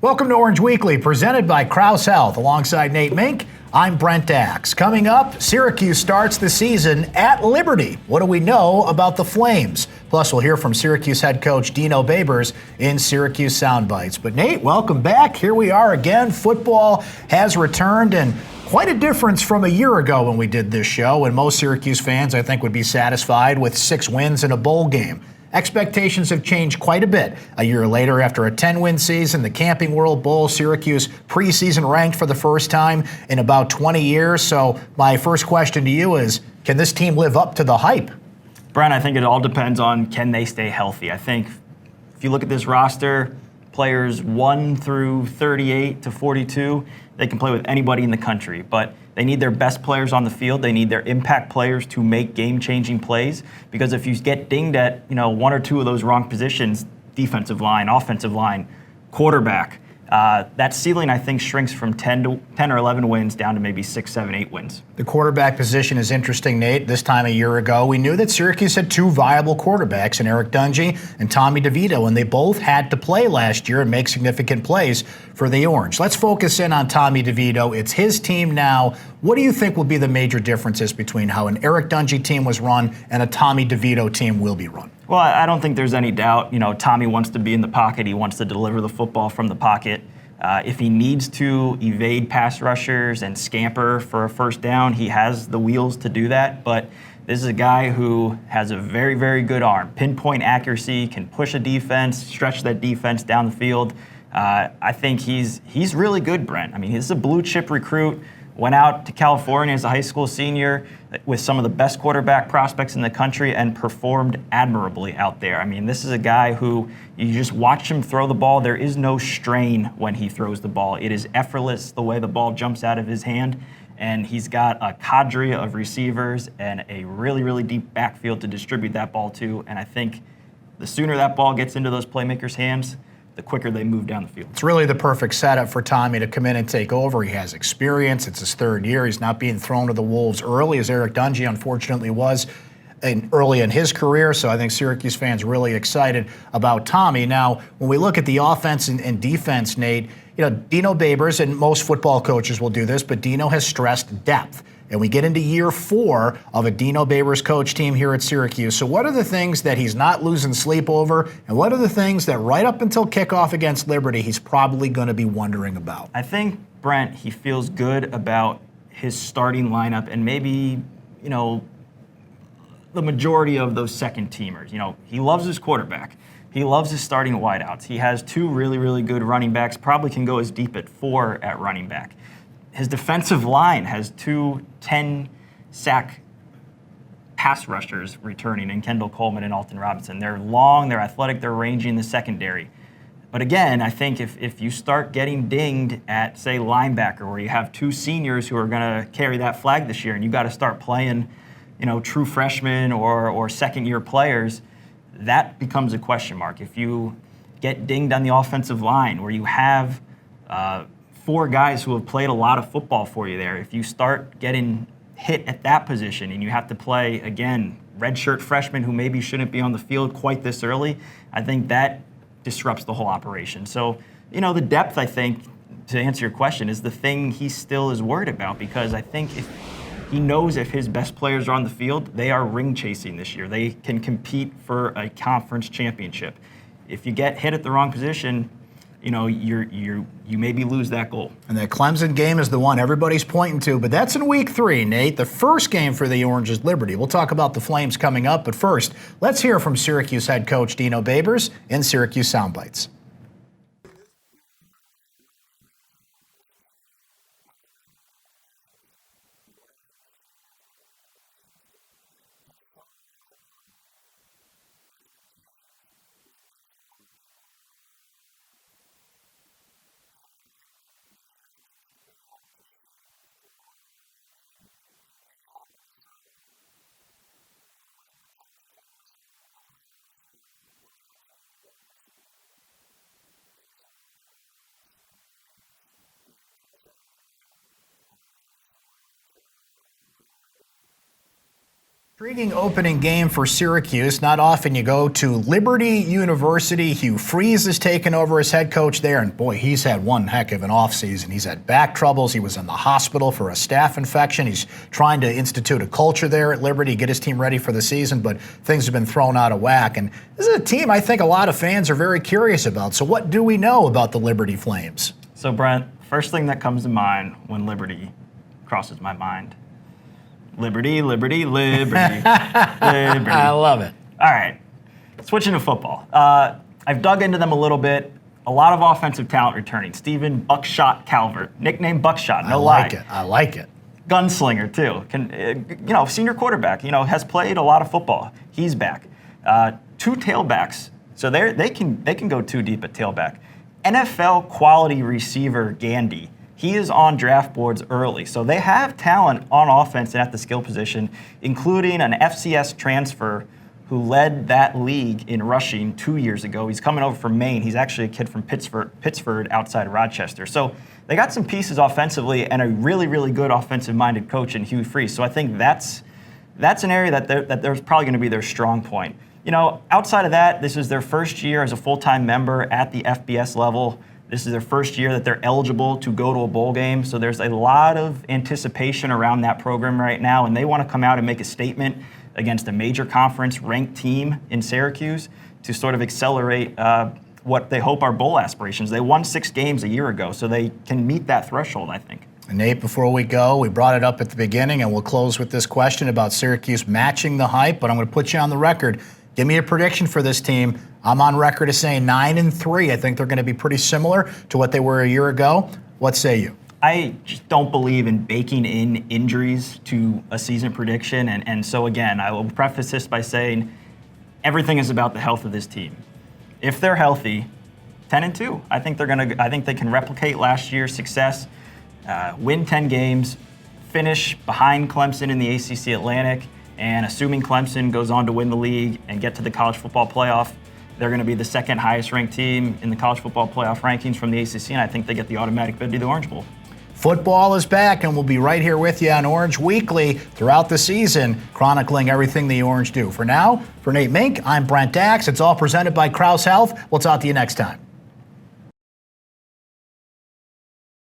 Welcome to Orange Weekly, presented by Krause Health. Alongside Nate Mink, I'm Brent. Coming up, Syracuse starts the season at Liberty. What do we know about the Flames? Plus, we'll hear from Syracuse head coach Dino Babers in Syracuse Soundbites. But Nate, welcome back. Here we are again. Football has returned, and quite a difference from a year ago when we did this show, and most Syracuse fans, I think, would be satisfied with 6 wins in a bowl game. Expectations have changed quite a bit. A year later, after a 10-win season, the Camping World Bowl, Syracuse preseason ranked for the first time in about 20 years. So my first question to you is, can this team live up to the hype? Brent, I think it all depends on can they stay healthy. I think if you look at this roster, players 1 through 38 to 42, they can play with anybody in the country, but they need their best players on the field. They need their impact players to make game-changing plays, because if you get dinged at 1 or 2 of those wrong positions, defensive line, offensive line, quarterback, that ceiling, I think, shrinks from 10 or 11 wins down to maybe 6, 7, 8 wins. The quarterback position is interesting, Nate. This time a year ago, we knew that Syracuse had 2 viable quarterbacks in Eric Dungey and Tommy DeVito, and they both had to play last year and make significant plays for the Orange. Let's focus in on Tommy DeVito. It's his team now. What do you think will be the major differences between how an Eric Dungey team was run and a Tommy DeVito team will be run? Well, I don't think there's any doubt. Tommy wants to be in the pocket. He wants to deliver the football from the pocket. If he needs to evade pass rushers and scamper for a first down, he has the wheels to do that. But this is a guy who has a very, very good arm. Pinpoint accuracy, can push a defense, stretch that defense down the field. I think he's really good, Brent. I mean, he's a blue chip recruit. Went out to California as a high school senior with some of the best quarterback prospects in the country and performed admirably out there. I mean, this is a guy who you just watch him throw the ball. There is no strain when he throws the ball. It is effortless the way the ball jumps out of his hand. And he's got a cadre of receivers and a really, really deep backfield to distribute that ball to. And I think the sooner that ball gets into those playmakers' hands, the quicker they move down the field. It's really the perfect setup for Tommy to come in and take over. He has experience. It's his 3rd year. He's not being thrown to the wolves early, as Eric Dungey unfortunately was early in his career. So I think Syracuse fans really excited about Tommy. Now, when we look at the offense and defense, Nate, Dino Babers, and most football coaches will do this, but Dino has stressed depth. And we get into year 4 of a Dino Babers coach team here at Syracuse. So what are the things that he's not losing sleep over? And what are the things that right up until kickoff against Liberty, he's probably going to be wondering about? I think, Brent, he feels good about his starting lineup and maybe, the majority of those second teamers. He loves his quarterback. He loves his starting wideouts. He has 2 really, really good running backs, probably can go as deep at 4 at running back. His defensive line has 2 10-sack pass rushers returning in Kendall Coleman and Alton Robinson. They're long, they're athletic, they're rangy in the secondary. But again, I think if you start getting dinged at, say, linebacker, where you have 2 seniors who are going to carry that flag this year, and you got to start playing, true freshmen or second-year players, that becomes a question mark. If you get dinged on the offensive line, where you have 4 guys who have played a lot of football for you there, if you start getting hit at that position and you have to play, again, redshirt freshmen who maybe shouldn't be on the field quite this early, I think that disrupts the whole operation. So, the depth, I think, to answer your question, is the thing he still is worried about, because I think if he knows if his best players are on the field, they are ring chasing this year. They can compete for a conference championship. If you get hit at the wrong position, you maybe lose that goal. And that Clemson game is the one everybody's pointing to, but that's in week 3, Nate. The first game for the Orange is Liberty. We'll talk about the Flames coming up, but first, let's hear from Syracuse head coach Dino Babers in Syracuse Soundbites. Intriguing opening game for Syracuse. Not often you go to Liberty University. Hugh Freeze has taken over as head coach there, and boy, he's had one heck of an offseason. He's had back troubles. He was in the hospital for a staph infection. He's trying to institute a culture there at Liberty, get his team ready for the season, but things have been thrown out of whack. And this is a team I think a lot of fans are very curious about. So what do we know about the Liberty Flames? So, Brent, first thing that comes to mind when Liberty crosses my mind. Liberty, liberty, liberty, liberty. I love it. All right, switching to football. I've dug into them a little bit. A lot of offensive talent returning. Stephen Buckshot Calvert, nicknamed Buckshot, no lie. I like it. Gunslinger, too. Senior quarterback, has played a lot of football. He's back. Two tailbacks, so they can go too deep at tailback. NFL quality receiver Gandy. He is on draft boards early. So they have talent on offense and at the skill position, including an FCS transfer who led that league in rushing 2 years ago. He's coming over from Maine. He's actually a kid from Pittsford outside Rochester. So they got some pieces offensively and a really, really good offensive-minded coach in Hugh Freeze. So I think that's an area that there's probably going to be their strong point. Outside of that, this is their first year as a full-time member at the FBS level. This is their first year that they're eligible to go to a bowl game, so there's a lot of anticipation around that program right now, and they want to come out and make a statement against a major conference ranked team in Syracuse to sort of accelerate what they hope are bowl aspirations. They won 6 games a year ago, so they can meet that threshold, I think. And Nate, before we go, we brought it up at the beginning, and we'll close with this question about Syracuse matching the hype, but I'm going to put you on the record. Give me a prediction for this team. I'm on record as saying 9-3. I think they're going to be pretty similar to what they were a year ago. What say you? I just don't believe in baking in injuries to a season prediction. And so, again, I will preface this by saying everything is about the health of this team. If they're healthy, 10-2. I think they can replicate last year's success, win 10 games, finish behind Clemson in the ACC Atlantic, and assuming Clemson goes on to win the league and get to the college football playoff, they're going to be the second highest ranked team in the college football playoff rankings from the ACC, and I think they get the automatic bid to the Orange Bowl. Football is back, and we'll be right here with you on Orange Weekly throughout the season, chronicling everything the Orange do. For now, for Nate Mink, I'm Brent Dax. It's all presented by Krause Health. We'll talk to you next time.